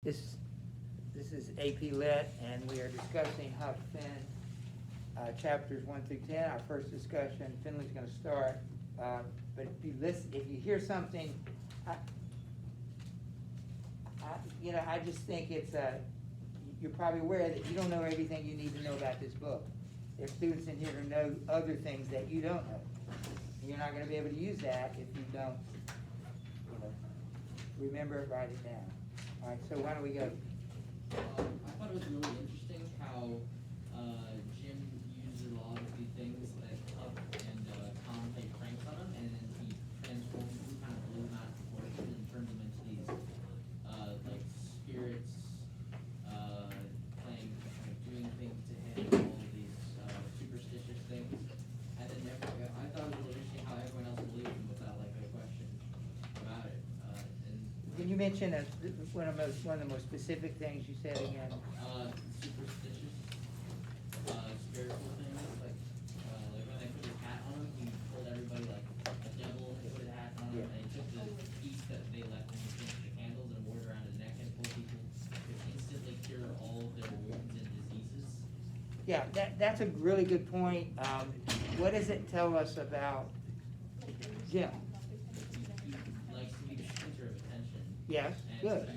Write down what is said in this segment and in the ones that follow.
This is AP Lit, and we are discussing Huck Finn, chapters 1 through 10. Our first discussion, Finley's going to start. But if you hear something, I just think it's you're probably aware that you don't know everything you need to know about this book. There's students in here who know other things that you don't know. You're not going to be able to use that if you don't, remember it, write it down. All right, so why don't we go? I thought it was really interesting how Jim used a lot of the things that Huck and Tom played pranks on him, and then he transformed them, kind of blew them out of proportion and turned them into these like spirits playing, doing things to him, all of these superstitious things. And then I thought it was really interesting how everyone else believed him without like a question about it. Can you mention one of the most specific things you said again? Superstitious, spiritual things, like when they put his hat on him, he told everybody like a devil had put a hat on him, and he took the piece that they left when he finished the candles and wore it around his neck, and told people could instantly cure all of their wounds and diseases. Yeah, that's a really good point. What does it tell us about Jim? He likes to be the center of attention. Yes, And good.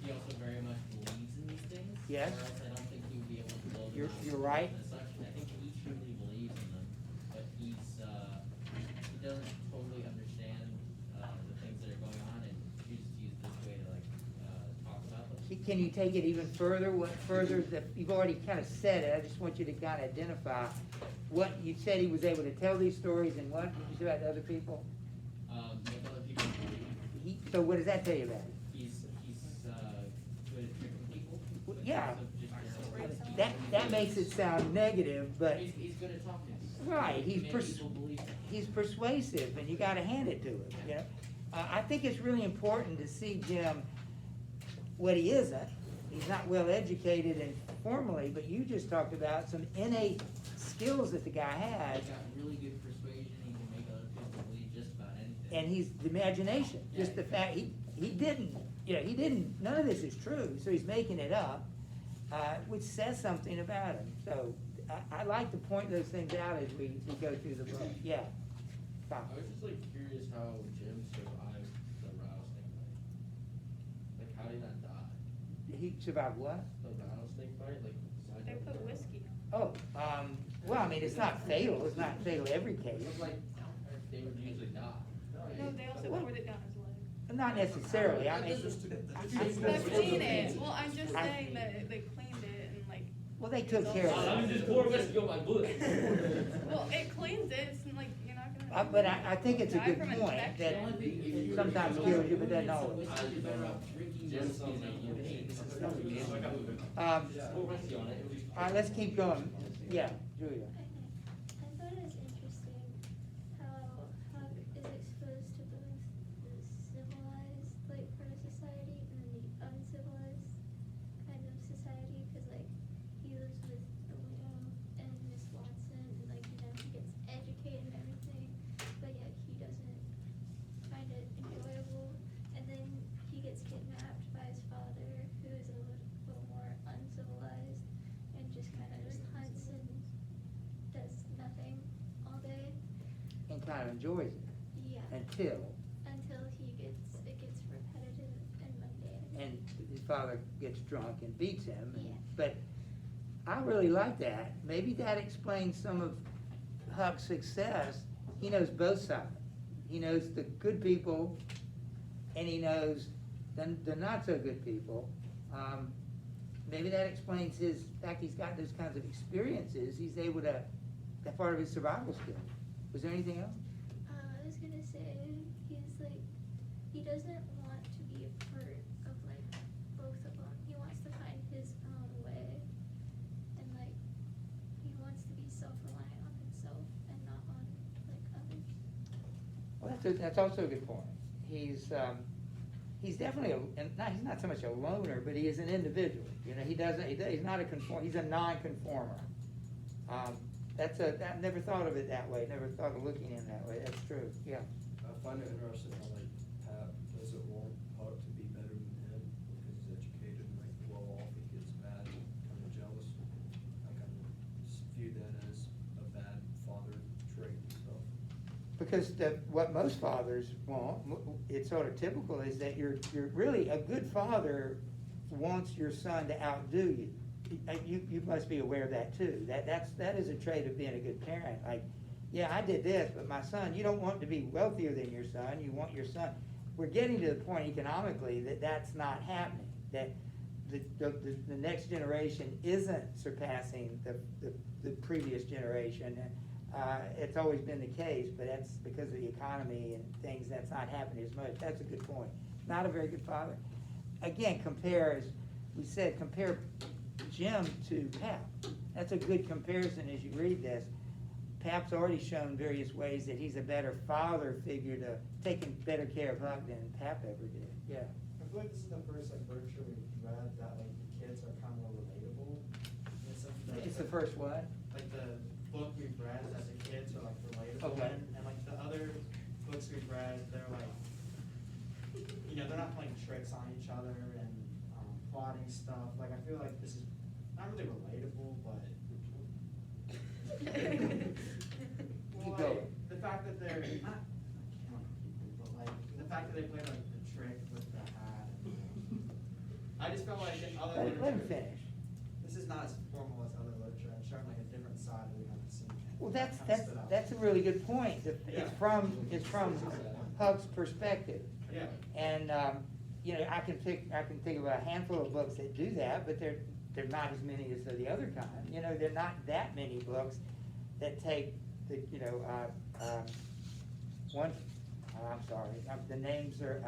He also very much believes in these things. Yes. Or else I don't think he would be able to blow them out. You're right. As such, I think he truly believes in them, but he doesn't totally understand the things that are going on and chooses to use this way to talk about them. Can you take it even further? What further? You've already kind of said it. I just want you to kind of identify what you said. He was able to tell these stories, and what did you say about other people? Make other people believe. So what does that tell you about him? He's good at tricking people. Yeah. Just That makes it sound negative, but he's good at talking. right, He makes people believe him. he's persuasive, and you got to hand it to him. You know, I think it's really important to see Jim what he isn't. He's not well educated and formally, but you just talked about some innate skills that the guy has, He's got really good persuasion. He can make other people believe just about anything. and he's the imagination. Just the fact he didn't, none of this is true, so he's making it up, which says something about him. So I like to point those things out as we go through the book. Yeah. Tom. I was just curious how Jim survived the rattlesnake fight. How did he not die? He survived what? The rattlesnake fight? They put whiskey. Oh, well, I mean, it's not fatal. It's not fatal every case. It looked like they would usually die. No, they also poured it down his leg. Not necessarily. I mean, I've seen it. Well, I'm just saying that they cleaned it and like. well, they took care of I'm it. just pour whiskey on my butt. Well, it cleans it. It's like you're not gonna. But I think it's a die good from point that infection. sometimes kills you, but doesn't always. You're better off drinking Jim whiskey sounds than like you you hate. Just pour whiskey on it. All right, let's keep going. Yeah, Julia. I thought it was interesting how Huck is exposed to both the civilized part of society and then the uncivilized kind of society, because he lives with the widow and Miss Watson, and he gets educated and everything, but yet he doesn't find it enjoyable. And then he gets kidnapped by his father, who is a little more uncivilized and just kind of just hunts and does nothing all day. And kind of enjoys it Yeah. until, It gets repetitive and mundane. and his father gets drunk and beats him. Yeah. But I really like that. Maybe that explains some of Huck's success. He knows both sides. He knows the good people, and he knows the not so good people. Maybe that explains his fact. He's got those kinds of experiences. He's able to. That part of his survival skill. Was there anything else? I was gonna say, he doesn't want to be a part of both of them. He wants to find his own way, and he wants to be self-reliant on himself and not on others. Well, that's also a good point. He's definitely he's not so much a loner, but he is an individual. He's not a conform. He's a non-conformer. I never thought of it that way. Never thought of looking in that way. That's true. Yeah. I find it interesting how Pat doesn't want Huck to be better than because what most fathers want, it's sort of typical, is that you're really, a good father wants your son to outdo you. You must be aware of that too. That is a trait of being a good parent. Like, yeah, I did this, but my son, you don't want to be wealthier than your son, you want your son. We're getting to the point economically that that's not happening, that the next generation isn't surpassing the previous generation. It's always been the case, but that's because of the economy and things, that's not happening as much. That's a good point. Not a very good father. Again, compare, as we said, compare Jim to Pap. That's a good comparison as you read this. Pap's already shown various ways that he's a better father figure to taking better care of Huck than Pap ever did. Yeah. I feel like this is the first like literature we've read that like the kids are kind of more relatable. It's the first what? Like the book we've read as a kids are like relatable. Okay. And like the other books we've read, they're like, you know, they're not playing tricks on each other and plotting stuff. Like I feel like this is not really relatable, but. Keep Well, going. like, the fact that they're not killing people, but like the fact that they play like the trick with the hat. I just felt like in other Let him literature, finish. this is not as formal as other literature. It's showing like a different side that we haven't seen. Well, That kinda stood out. that's a really good point. Yeah. It's from Huck's perspective. Yeah. And, you know, I can think of a handful of books that do that, but they're not as many as the other kind. You know, they're not that many books that take the, you know, one, I'm sorry, the names are,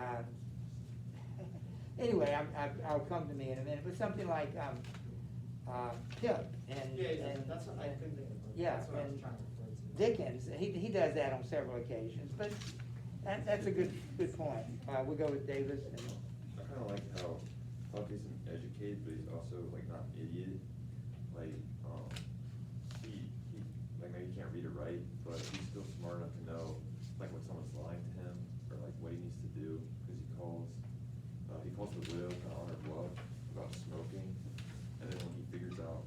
anyway, I'll come to me in a minute, but something like, Pip and. Yeah, and- that's what I couldn't think of. Yeah, That's what I was and trying to refer to. Dickens, he does that on several occasions, but that's a good point. We'll go with Davis and. I kinda like how Huck isn't educated, but he's also like not an idiot. Like, he like maybe he can't read or write, but he's still smart enough to know like when someone's lying to him or like what he needs to do, because he calls the widow kind of on her bluff about smoking, and then when he figures out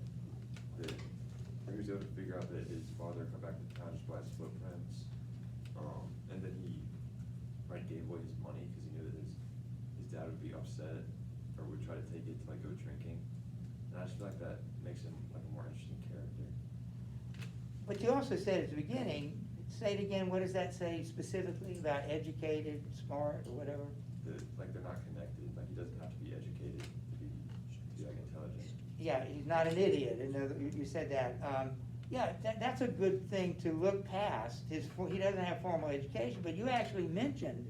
that, he was able to figure out that his father come back to town just by his footprints, and then he like gave away his money because he knew that his dad would be upset or would try to take it to like go drinking. And I just feel like that makes him like a more interesting character. But you also said at the beginning, say it again, what does that say specifically about educated, smart, or whatever? Like they're not connected, like he doesn't have to be educated to be like intelligent. Yeah, he's not an idiot, and you said that. Yeah, that's a good thing to look past. He doesn't have formal education, but you actually mentioned,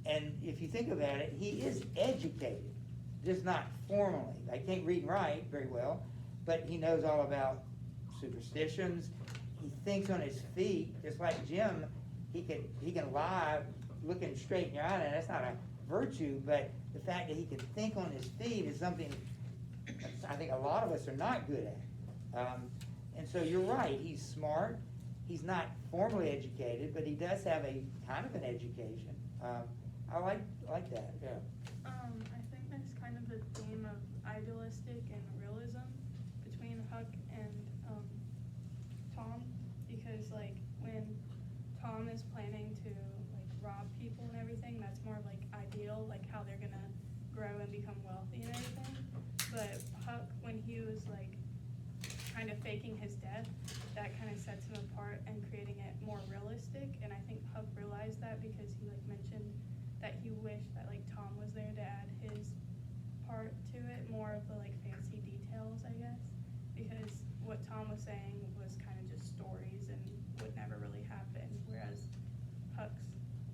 and if you think about it, he is educated, just not formally. I can't read and write very well, but he knows all about superstitions. He thinks on his feet, just like Jim. He can lie looking straight in your eye, and that's not a virtue, but the fact that he can think on his feet is something I think a lot of us are not good at. And so you're right, he's smart, he's not formally educated, but he does have a kind of an education. I like that, yeah. I think there's kind of a theme of idealistic and realism between Huck and Tom, because like when Tom is planning to like rob people and everything, that's more like ideal, like how they're gonna grow and become wealthy and everything. But Huck, when he was like kind of faking his death, that kind of sets him apart and creating it more realistic. And I think Huck realized that because he like mentioned that he wished that like Tom was there to add his part to it, more of the like fancy details, I guess. Because what Tom was saying was kind of just stories and would never really happen, whereas Huck's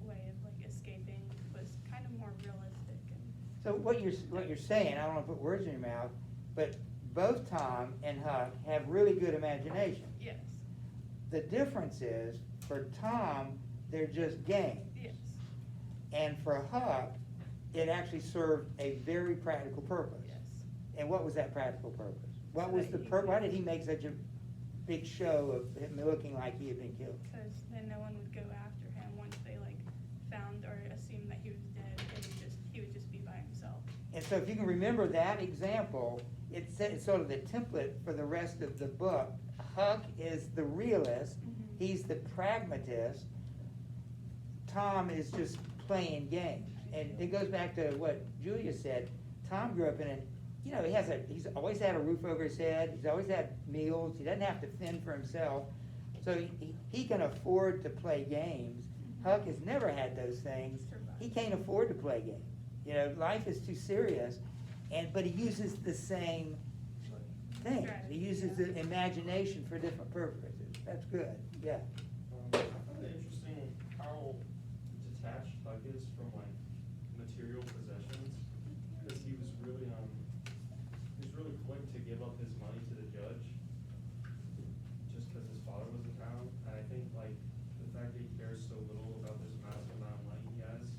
way of like escaping was kind of more realistic. And So what you're saying, I don't want to put words in your mouth, but both Tom and Huck have really good imagination. yes, The difference is, for Tom, they're just games. yes. And for Huck, it actually served a very practical purpose. Yes. And what was that practical purpose? What So was that the he why could- did he make such a big show of him looking like he had been killed? Because then no one would go after him once they like found or assumed that he was dead, and he would just be by himself. And so if you can remember that example, it's sort of the template for the rest of the book. Huck is the realist, Mhm. he's the pragmatist, Tom is just playing games. And it goes back to what Julia said. Tom grew up in an, you know, he's always had a roof over his head. He's always had meals. He doesn't have to fend for himself. So he can afford to play games. Huck has never had those things. He can't afford to play games. You know, life is too serious. But he uses the same thing. He uses the imagination for different purposes. That's good, yeah. I find it interesting how detached Huck is from like material possessions, because he was really quick to give up his money to the judge, just because his father was in town. And I think like the fact that he cares so little about this massive amount of money he has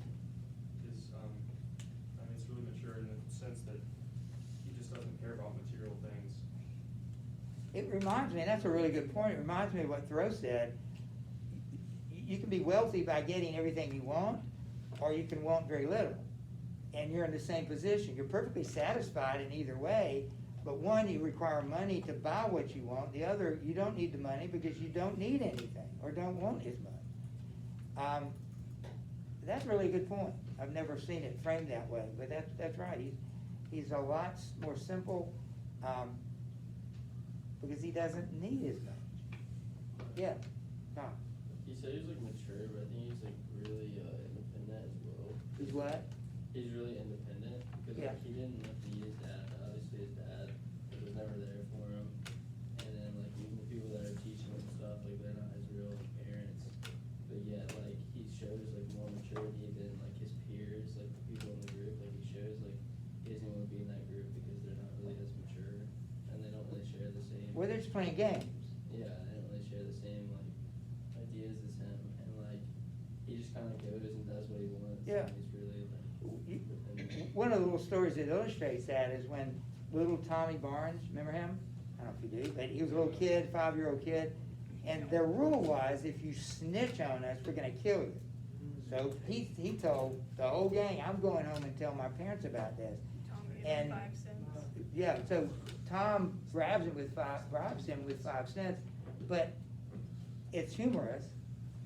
is, I mean, it's really mature in the sense that he just doesn't care about material things. It reminds me, and that's a really good point, it reminds me of what Thoreau said. You can be wealthy by getting everything you want, or you can want very little. And you're in the same position. You're perfectly satisfied in either way, but one, you require money to buy what you want. The other, you don't need the money because you don't need anything, or don't want his money. That's a really good point. I've never seen it framed that way, but that's right. He's a lot more simple, because he doesn't need as much. Yeah, Tom. He said he was like mature, but I think he's like really independent as well. He's what? He's really independent because Yeah. like, he didn't like, need his dad. Obviously, his dad was never there for him. And then like even the people that are teaching him stuff, like they're not his real parents. But yet like he shows like more maturity than like his peers, like the people in the group. Like he shows like he doesn't want to be in that group because they're not really as mature and they don't really share the same. Well, they're just playing games. Yeah, they don't really share the same like ideas as him, and like he just kind of goes and does what he wants. Yeah. And he's really like independent. One of the little stories that illustrates that is when little Tommy Barnes, remember him? I don't know if you do, but he was a little kid, 5-year-old kid, and their rule was if you snitch on us, we're gonna kill you. So he told the whole gang, I'm going home and tell my parents about this. Tom gave And- him 5 cents. Yeah, so Tom bribes him with 5 cents, but it's humorous.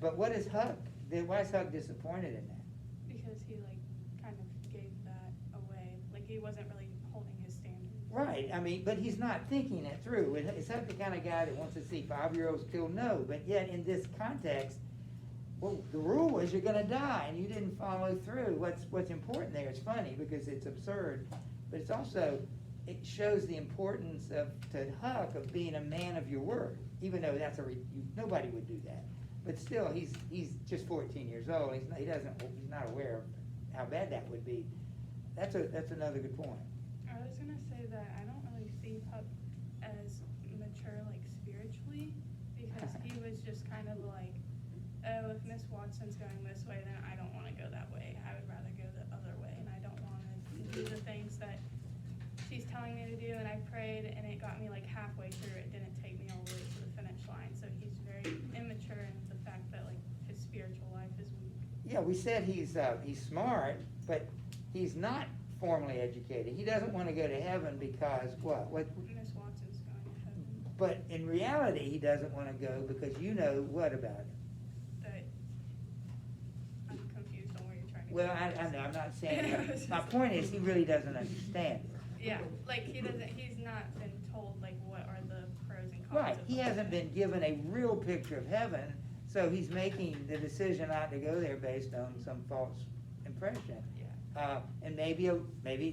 But what is Huck? Why is Huck disappointed in that? Because he like kind of gave that away. Like he wasn't really holding his standards. Right, I mean, but he's not thinking it through. Is Huck the kind of guy that wants to see 5-year-olds killed? No, but yet in this context, well, the rule was you're gonna die and you didn't follow through. What's important there, it's funny because it's absurd, but it's also, it shows the importance to Huck of being a man of your word, even though nobody would do that. But still, he's just 14 years old. He's not aware of how bad that would be. That's another good point. I was gonna say that I don't really see Huck as mature like spiritually, because he was just kind of like, oh, if Miss Watson's going this way, then I don't want to go that way. I would rather go the other way, and I don't want to do the things that she's telling me to do. And I prayed, and it got me like halfway through. It didn't take me all the way to the finish line. So he's very immature in the fact that like his spiritual life is weak. Yeah, we said he's smart, but he's not formally educated. He doesn't want to go to heaven because what? Miss Watson's going to heaven. But in reality, he doesn't want to go because you know what about him? That I'm confused on where you're trying to Well, go. I know, I'm not saying that. My point is, he really doesn't understand it. Yeah, like he's not been told like what are the pros and cons. Right, of he the whole hasn't thing. been given a real picture of heaven, so he's making the decision not to go there based on some false impression. Yeah. And maybe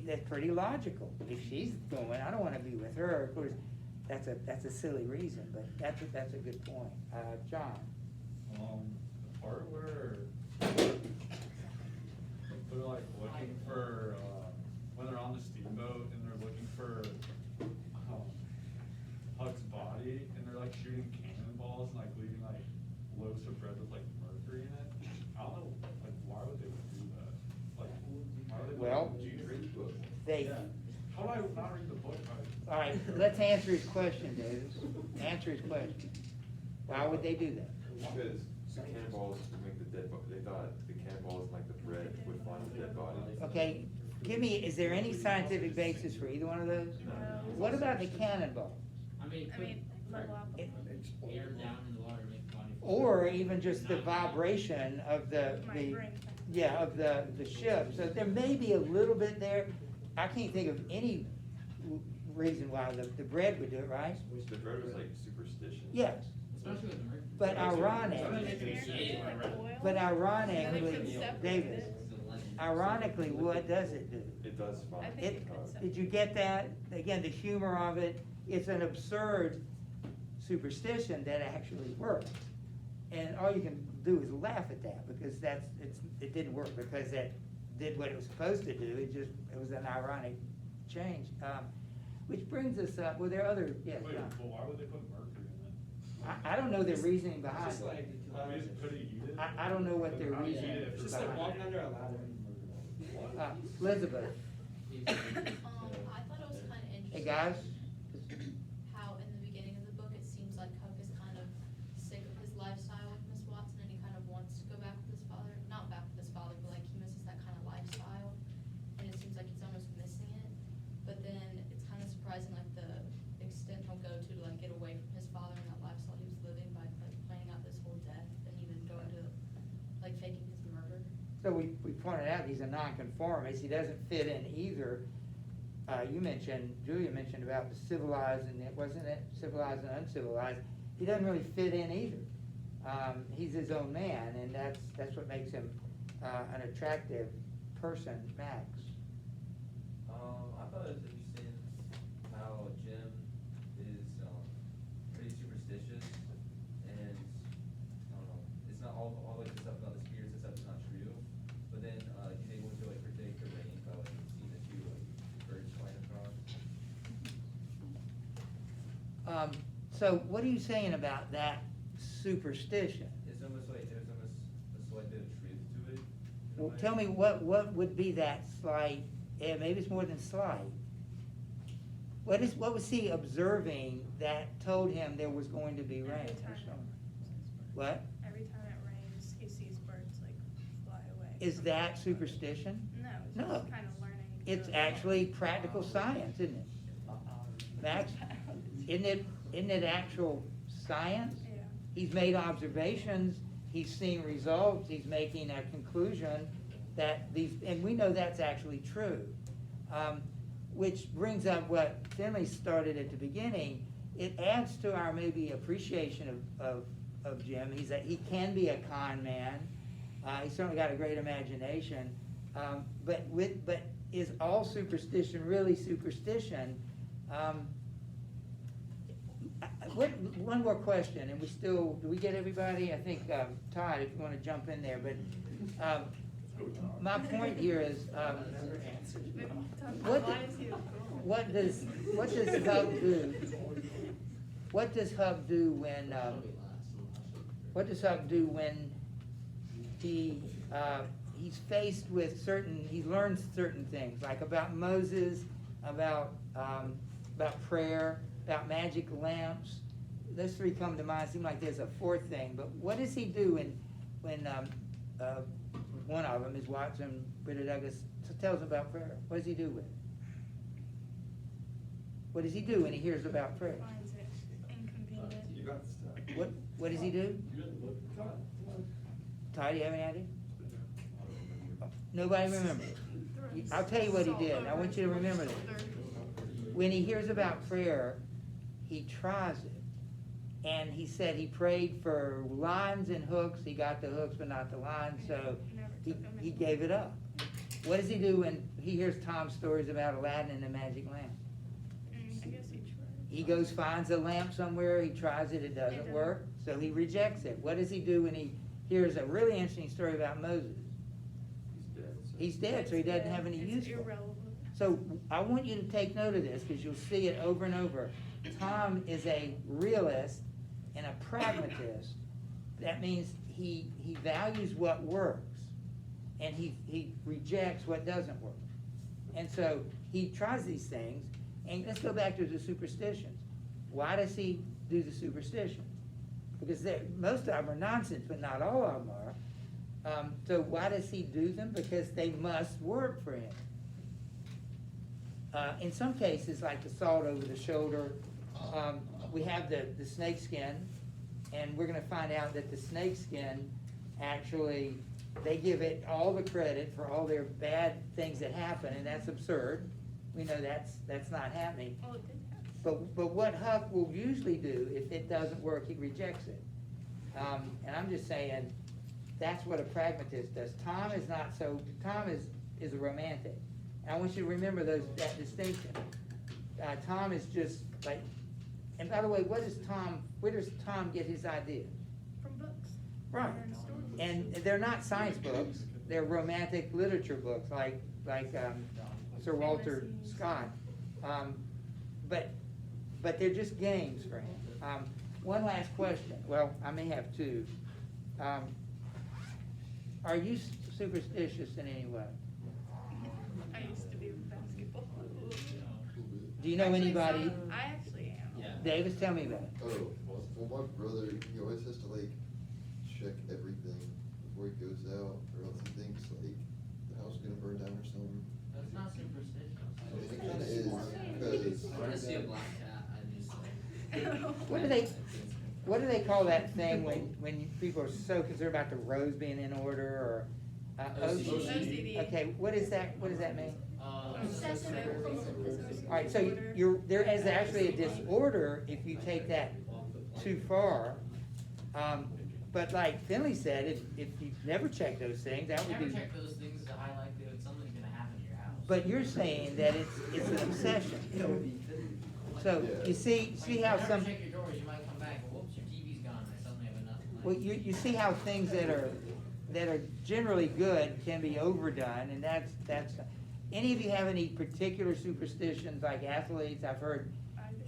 that's pretty logical. If she's going, I don't want to be with her. Of course, that's a silly reason, but that's a good point. John. The part where they're like looking for, when they're on the steamboat and they're looking for Huck's body and they're like shooting cannonballs and like leaving like loaves of bread with like mercury in it. I don't know, like why would they do that? Like, why would they? Well, Do you read the book? Yeah. How do I not read the book? All right, let's answer his question, Davis. Answer his question. Why would they do that? Because the cannonballs would make the dead, they thought the cannonballs like the bread would find the dead body. Okay, is there any scientific basis for either one of those? No. What about the cannonball? I mean, I mean, level up. It- air down in the water, make the body or even just the vibration of My the, brain. yeah, of the ship. So there may be a little bit there. I can't think of any reason why the bread would do it, right? The bread was like superstition. Yes, Especially with the mercury. but ironic, Yeah. but ironically, separate David, it. It's a legend. ironically, what does it do? It does fine. I think It, it could separate. did you get that? Again, the humor of it, it's an absurd superstition that actually works. And all you can do is laugh at that, because it didn't work, because it did what it was supposed to do, it was an ironic change. Which brings us up, well, there are other, yes, Wait, John. well, why would they put mercury in it? I don't know their reasoning behind Just it. like, I mean, could he eat it? I don't know what their How do you eat reasoning it if is it's just it's like behind walking under a ladder. Elizabeth, He's- I thought it was kind of interesting. hey, guys, How in the beginning of the book, it seems like Huck is kind of sick of his lifestyle with Miss Watson, and he kind of wants to go back with his father, not back with his father, but like he misses that kind of lifestyle, and it seems like he's almost missing it. But then it's kind of surprising, like the extent he'll go to like get away from his father and that lifestyle he was living by like planning out this whole death, and even going to like faking his murder. so we pointed out he's a nonconformist, he doesn't fit in either. Julia mentioned about the civilized and wasn't it, civilized and uncivilized, he doesn't really fit in either. He's his own man, and that's what makes him, an attractive person, Max. I thought it was interesting how Jim is pretty superstitious, and I don't know, it's not all like the stuff about the spirits and stuff is not true, but then he's able to like predict the rain by like seeing the two like birds flying across. So what are you saying about that superstition? It's almost like there's almost a slight bit of truth to it. in a Well, way. tell me what would be that slight, maybe it's more than slight. What was he observing that told him there was going to be rain? Every or time something? it- What? Every time it rains, he sees birds like fly away. Is that superstition? No, it's No. just kind of learning. It's to- actually practical science, isn't it? Max, isn't it actual science? Yeah. He's made observations, he's seen results, he's making a conclusion that and we know that's actually true. Which brings up what Finley started at the beginning. It adds to our maybe appreciation of Jim. He can be a con man. He's certainly got a great imagination. But is all superstition really superstition? One more question, and do we get everybody? I think, Todd, if you wanna jump in there, but, my point here is, Maybe talk What about why the- is he a fool? what does Huck do? What does Huck do when, what does Huck do when he's faced with he learns certain things, like about Moses, about prayer, about magic lamps? Those three come to mind. Seem like there's a fourth thing, but what does he do when one of them is Watson, Britta Douglas, tells him about prayer? What does he do with it? What does he do when he hears about prayer? Finds it inconvenient. You got stuff. What does he do? Ty, do you have any idea? Nobody remembers. I'll tell you what he did. I want you to remember this. When he hears about prayer, he tries it. And he said he prayed for lines and hooks. He got the hooks, but not the lines, so he gave it up. What does he do when he hears Tom's stories about Aladdin and the magic lamp? I guess he tried. He goes, finds a lamp somewhere, he tries it, it doesn't work, so he rejects it. What does he do when he hears a really interesting story about Moses? He's dead. So. He's dead, so he doesn't have any use It's for it. irrelevant. So I want you to take note of this, because you'll see it over and over. Tom is a realist and a pragmatist. That means he values what works, and he rejects what doesn't work. And so he tries these things, and let's go back to the superstitions. Why does he do the superstitions? Because most of them are nonsense, but not all of them are. So why does he do them? Because they must work for him. In some cases, like the salt over the shoulder, we have the snake skin, and we're gonna find out that the snakeskin, actually, they give it all the credit for all their bad things that happen, and that's absurd. We know that's not happening. Well, it did happen. But what Huck will usually do, if it doesn't work, he rejects it. And I'm just saying, that's what a pragmatist does. Tom is not so, Tom is a romantic. And I want you to remember that distinction. Tom is just like, and by the way, where does Tom get his ideas? From books. Right. And stories. And they're not science books, they're romantic literature books, like Sir Walter Scott. But they're just games for him. One last question, well, I may have two. Are you superstitious in any way? I used to be with basketball. Do you know Actually, anybody? I actually am. Yeah. Davis, tell me about it. Oh, well, my brother, he always has to like check everything before he goes out, or else he thinks like the house is gonna burn down or something. That's not superstitious. I mean, it kinda is, When I see a black cat, I just like. What do they call that thing when people are so concerned about the roads being in order, or OCD. Okay, what does that mean? Obsessive compulsive All right, so there is actually a disorder if you take that too far. But like Finley said, if you never check those things, that would Never be. check those things, is a high likelihood something's gonna happen to your house. But you're saying that it's an obsession. So you see Like, how never some, check your doors, you might come back, and whoops, your TV's gone, I suddenly have enough. well, you see how things that are generally good can be overdone, and that's. Any of you have any particular superstitions, like athletes? I've heard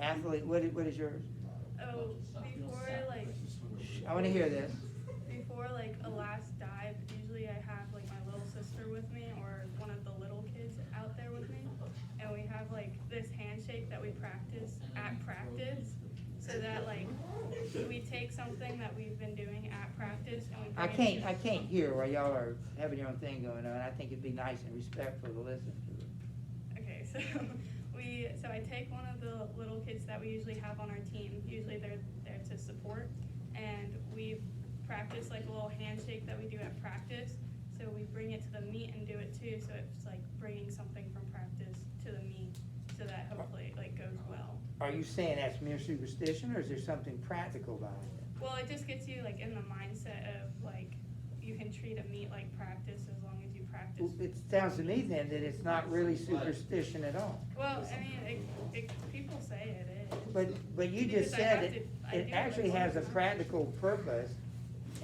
athlete. What is yours? Oh, before like I want to hear this. before like a last dive, usually I have like my little sister with me or one of the little kids out there with me, and we have like this handshake that we practice at practice, so that like we take something that we've been doing at practice and we bring I can't hear while y'all are having your own thing going on. I think it'd be nice and respectful to listen to it. Okay, so so I take one of the little kids that we usually have on our team. Usually they're there to support, and we practice like a little handshake that we do at practice. So we bring it to the meet and do it too. So it's like bringing something from practice to the meet, so that hopefully it like goes well. Are you saying that's mere superstition, or is there something practical behind it? Well, it just gets you like in the mindset of like you can treat a meet like practice as long as you practice. Well, it sounds to me then that it's not really superstition at all. Well, I mean, people say it is. But you Because just I said have it, to- I it do actually it has a once. practical purpose,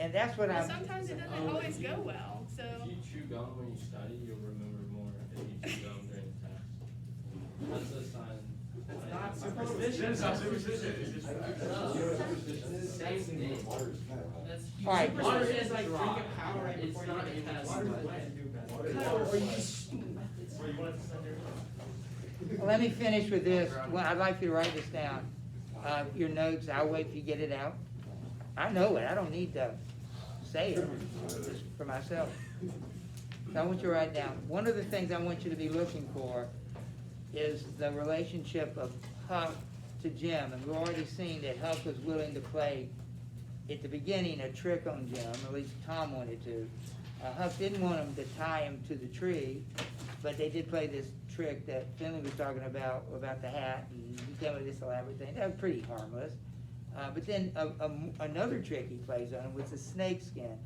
and that's what Well, I'm. sometimes it doesn't always go well, so. If you chew gum when you study, you'll remember more if you chew gum during the test. That's a sign. It's not superstition. It's not superstition, it's just. Same thing. That's huge. All right. Water is like drinking Powerade It's before not you get a the test. water. Or you just, or you want to send your. Well, let me finish with this. Well, I'd like you to write this down. Your notes, I'll wait till you get it out. I know it, I don't need to say it, just for myself. So I want you to write down, one of the things I want you to be looking for is the relationship of Huck to Jim. And we've already seen that Huck was willing to play, at the beginning, a trick on Jim, at least Tom wanted to. Huck didn't want him to tie him to the tree, but they did play this trick that Finley was talking about the hat, and he came with this elaborate thing. That was pretty harmless. But then another trick he plays on him was the snake skin.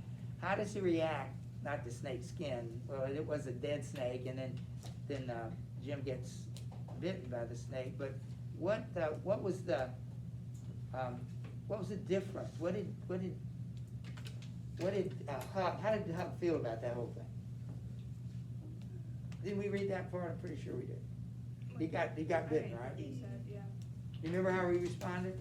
How does he react? Not the snake skin. Well, it was a dead snake, and then Jim gets bitten by the snake. But what was the difference? What did Huck? How did Huck feel about that whole thing? Didn't we read that part? I'm pretty sure we did. He got bitten, right? He said, yeah. You remember how he responded?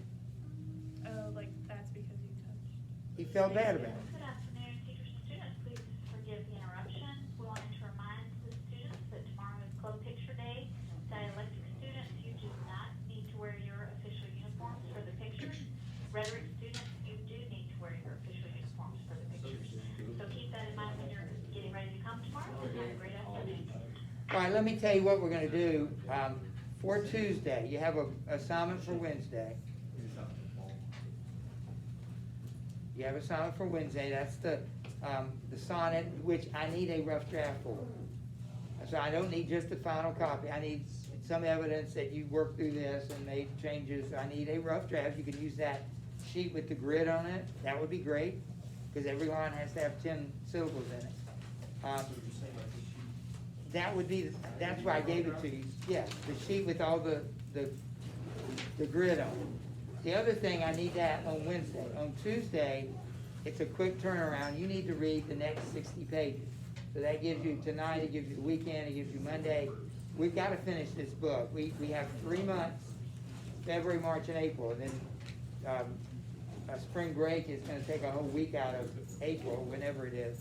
Oh, like that's because you touched. He felt bad about it. Good afternoon, teachers and students. Please forgive the interruption. We wanted to remind the students that tomorrow is Club Picture Day. Dialectic students, you do not need to wear your official uniforms for the pictures. Rhetoric students, you do need to wear your official uniforms for the pictures. So keep that in mind when you're getting ready to come tomorrow, and have a great afternoon. All right, let me tell you what we're gonna do. For Tuesday, you have a assignment for Wednesday. You have a sonnet for Wednesday, that's the sonnet, which I need a rough draft for. So I don't need just the final copy, I need some evidence that you worked through this and made changes. I need a rough draft, you can use that sheet with the grid on it, that would be great, because every line has to have 10 syllables in it. So you're saying like the sheet? That would be, that's why I gave it to you, yeah, the sheet with all the grid on it. The other thing, I need that on Wednesday. On Tuesday, it's a quick turnaround, you need to read the next 60 pages. So that gives you tonight, it gives you the weekend, it gives you Monday. We've gotta finish this book. We have 3 months, February, March, and April, and then, a spring break is gonna take a whole week out of April, whenever it is.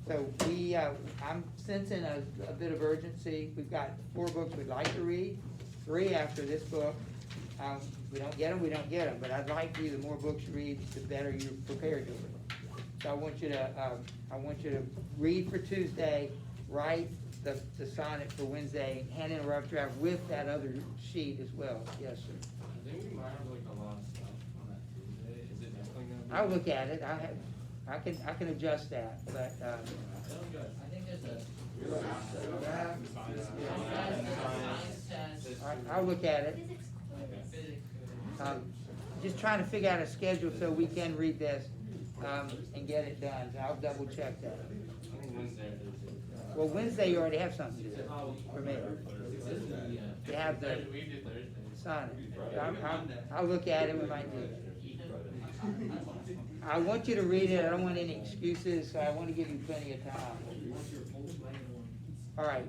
So I'm sensing a bit of urgency. We've got 4 books we'd like to read, 3 after this book. If we don't get them, we don't get them, but I'd like you, the more books you read, the better you're prepared to read. So I want you to read for Tuesday, write the sonnet for Wednesday, hand in a rough draft with that other sheet as well. Yes, sir. I think we might have like a lot of stuff on that Tuesday. Is it definitely gonna be? I'll look at it. I can adjust that, but, Sounds good. I think there's a. I'll look at it. Physics quiz. Physics. Just trying to figure out a schedule so we can read this, and get it done. So I'll double check that. I think Wednesday or Thursday. Well, Wednesday you already have something to do for me. You have the We did Thursday. sign it. I'll look at it, we might do it. I want you to read it, I don't want any excuses, so I want to give you plenty of time. All right,